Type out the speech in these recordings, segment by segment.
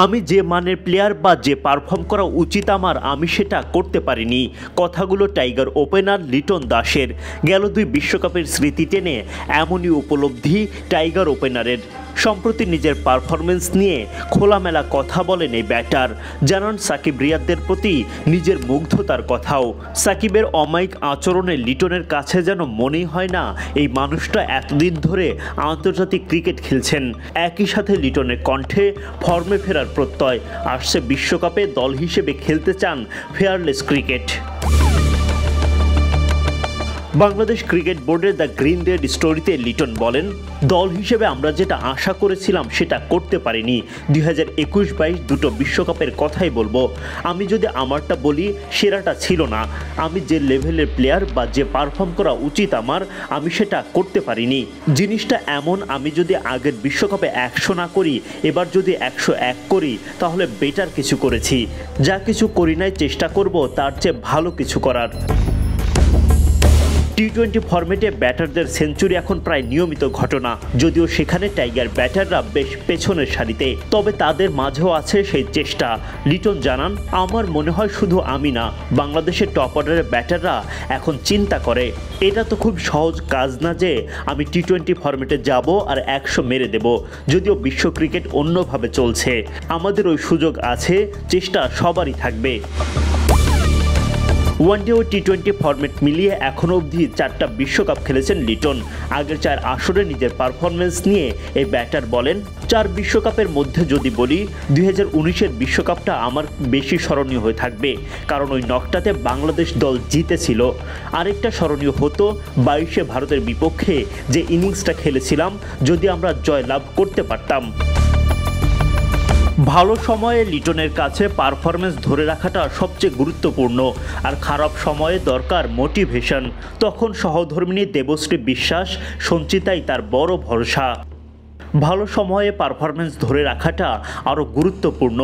আমি যে মানের প্লেয়ার বা যে পারফর্ম করা উচিত আমার, আমি সেটা করতে পারিনি। কথাগুলো টাইগার ওপেনার লিটন দাসের। গেল 2 বিশ্বকাপের স্মৃতি টেনে এমনই উপলব্ধি টাইগার ওপেনারের। সম্প্রতি নিজের পারফরমেন্স নিয়ে খোলামেলা কথা বলেন এই ব্যাটার। জানান সাকিব রিয়াদদের প্রতি নিজের মুগ্ধতার কথাও। সাকিবের অমায়িক আচরণে লিটনের কাছে যেন মনেই হয় না এই মানুষটা এতদিন ধরে আন্তর্জাতিক ক্রিকেট খেলছেন। একই সাথে লিটনের কণ্ঠে ফর্মে ফেরার প্রত্যয়। আসছে বিশ্বকাপে দল হিসেবে খেলতে চান ফেয়ারলেস ক্রিকেট। বাংলাদেশ ক্রিকেট বোর্ডের দ্য গ্রিন রেড স্টোরিতে লিটন বলেন, দল হিসেবে আমরা যেটা আশা করেছিলাম সেটা করতে পারিনি। 2021-22 দুটো বিশ্বকাপের কথাই বলবো। আমি যদি আমারটা বলি, সেরাটা ছিল না। আমি যে লেভেলের প্লেয়ার বা যে পারফর্ম করা উচিত আমার, আমি সেটা করতে পারিনি। জিনিসটা এমন, আমি যদি আগের বিশ্বকাপে 100 না করি, এবার যদি 101 করি, তাহলে বেটার কিছু করেছি। যা কিছু করি নাই, চেষ্টা করব তার চেয়ে ভালো কিছু করার। টি-20 ফরম্যাটে ব্যাটারদের সেঞ্চুরি এখন প্রায় নিয়মিত ঘটনা, যদিও সেখানে টাইগার ব্যাটাররা বেশ পেছনের সারিতে। তবে তাদের মাঝেও আছে সেই চেষ্টা। লিটন জানান, আমার মনে হয় শুধু আমি না, বাংলাদেশের টপ অর্ডারের ব্যাটাররা এখন চিন্তা করে, এটা তো খুব সহজ কাজ না যে আমি টি-20 ফরম্যাটে যাব আর 100 মেরে দেব। যদিও বিশ্ব ক্রিকেট অন্যভাবে চলছে, আমাদের ওই সুযোগ আছে, চেষ্টা সবারই থাকবে। ওয়ানডে ও টি-20 ফরম্যাট মিলিয়ে এখনও অবধি 4টা বিশ্বকাপ খেলেছেন লিটন। আগের 4 আসরে নিজের পারফরমেন্স নিয়ে এই ব্যাটার বলেন, 4 বিশ্বকাপের মধ্যে যদি বলি, 2019-এর বিশ্বকাপটা আমার বেশি স্মরণীয় হয়ে থাকবে, কারণ ওই নকটাতে বাংলাদেশ দল জিতেছিল। আরেকটা স্মরণীয় হতো 22-এ ভারতের বিপক্ষে যে ইনিংসটা খেলেছিলাম, যদি আমরা জয় লাভ করতে পারতাম। ভালো সময়ে লিটনের কাছে পারফরমেন্স ধরে রাখাটা সবচেয়ে গুরুত্বপূর্ণ, আর খারাপ সময়ে দরকার মোটিভেশন। তখন সহধর্মিণী দেবশ্রী বিশ্বাস, সঞ্চিতাই তার বড় ভরসা। ভালো সময়ে পারফরমেন্স ধরে রাখাটা আরও গুরুত্বপূর্ণ।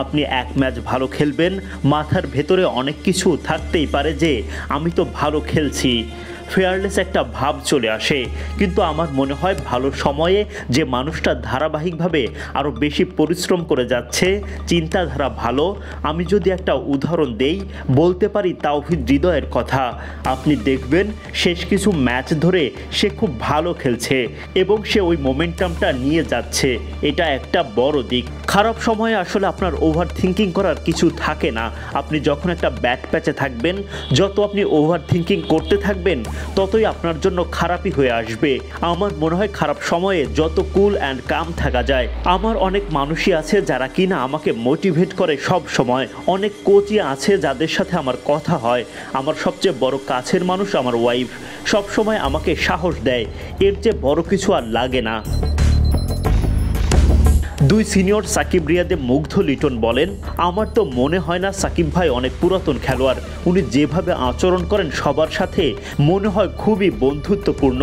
আপনি এক ম্যাচ ভালো খেলবেন, মাথার ভেতরে অনেক কিছু থাকতেই পারে যে আমি তো ভালো খেলছি, ফেয়ারলেস একটা ভাব চলে আসে। কিন্তু আমার মনে হয় ভালো সময়ে যে মানুষটা ধারাবাহিকভাবে আরও বেশি পরিশ্রম করে যাচ্ছে, চিন্তাধারা ভালো। আমি যদি একটা উদাহরণ দেই, বলতে পারি তাওহিদ হৃদয়ের কথা। আপনি দেখবেন শেষ কিছু ম্যাচ ধরে সে খুব ভালো খেলছে এবং সে ওই মোমেন্টামটা নিয়ে যাচ্ছে। এটা একটা বড় দিক। খারাপ সময়ে আসলে আপনার ওভার থিঙ্কিং করার কিছু থাকে না। আপনি যখন একটা ব্যাট প্যাচে থাকবেন, যত আপনি ওভার থিঙ্কিং করতে থাকবেন, ততই আপনার জন্য খারাপই হয়ে আসবে। আমার মনে হয় খারাপ সময়ে যত কুল অ্যান্ড কাম থাকা যায়। আমার অনেক মানুষই আছে যারা কিনা আমাকে মোটিভেট করে সব সময়। অনেক কোচই আছে যাদের সাথে আমার কথা হয়। আমার সবচেয়ে বড় কাছের মানুষ আমার ওয়াইফ, সব সময় আমাকে সাহস দেয়। এর চেয়ে বড় কিছু আর লাগে না। 2 সিনিয়র সাকিব রিয়াদে মুগ্ধ লিটন বলেন, আমার তো মনে হয় না সাকিব ভাই অনেক পুরাতন খেলোয়াড়। উনি যেভাবে আচরণ করেন সবার সাথে, মনে হয় খুবই বন্ধুত্বপূর্ণ।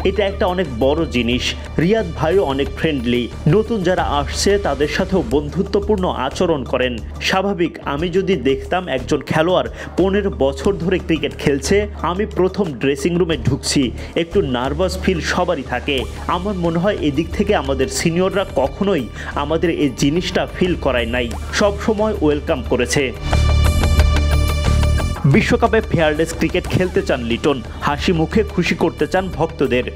এটা একটা অনেক বড় জিনিস। রিয়াদ ভাইও অনেক ফ্রেন্ডলি, নতুন যারা আসছে তাদের সাথেও বন্ধুত্বপূর্ণ আচরণ করেন। স্বাভাবিক, আমি যদি দেখতাম একজন খেলোয়াড় 15 বছর ধরে ক্রিকেট খেলছে, আমি প্রথম ড্রেসিং রুমে ঢুকছি, একটু নার্ভাস ফিল সবারই থাকে। আমার মনে হয় এদিক থেকে আমাদের সিনিয়ররা কখনোই আমাদের এই জিনিসটা ফিল করায় নাই, সব সময় ওয়েলকাম করেছে। বিশ্বকাপে ফেয়ারলেস ক্রিকেট খেলতে চান লিটন, হাসি মুখে খুশি করতে চান ভক্তদের।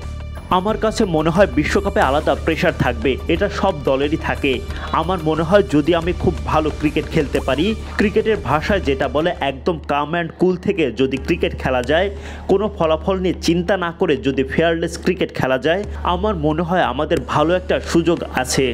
আমার কাছে মনে হয় বিশ্বকাপে আলাদা প্রেশার থাকবে, এটা সব দলেরই থাকে। আমার মনে হয় যদি আমি খুব ভালো ক্রিকেট খেলতে পারি, ক্রিকেটের ভাষায় যেটা বলে একদম কাম অ্যান্ড কুল থেকে যদি ক্রিকেট খেলা যায়, কোনো ফলাফল নিয়ে চিন্তা না করে যদি ফেয়ারলেস ক্রিকেট খেলা যায়, আমার মনে হয় আমাদের ভালো একটা সুযোগ আছে।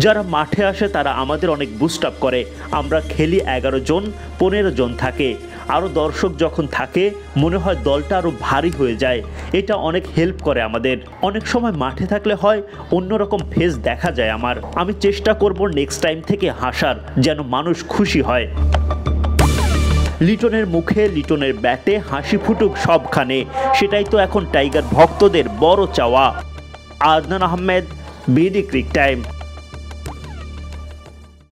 যারা মাঠে আসে তারা আমাদের অনেক বুস্ট আপ করে। আমরা খেলি 11 জন, 15 জন থাকে, আরও দর্শক যখন থাকে মনে হয় দলটা আরও ভারী হয়ে যায়। এটা অনেক হেল্প করে আমাদের। অনেক সময় মাঠে থাকলে হয় অন্যরকম ফেস দেখা যায় আমার। আমি চেষ্টা করব নেক্সট টাইম থেকে হাসার, যেন মানুষ খুশি হয়। লিটনের মুখে, লিটনের ব্যাটে হাসি ফুটুক সবখানে, সেটাই তো এখন টাইগার ভক্তদের বড় চাওয়া। Adnan Ahmed, BD cric time.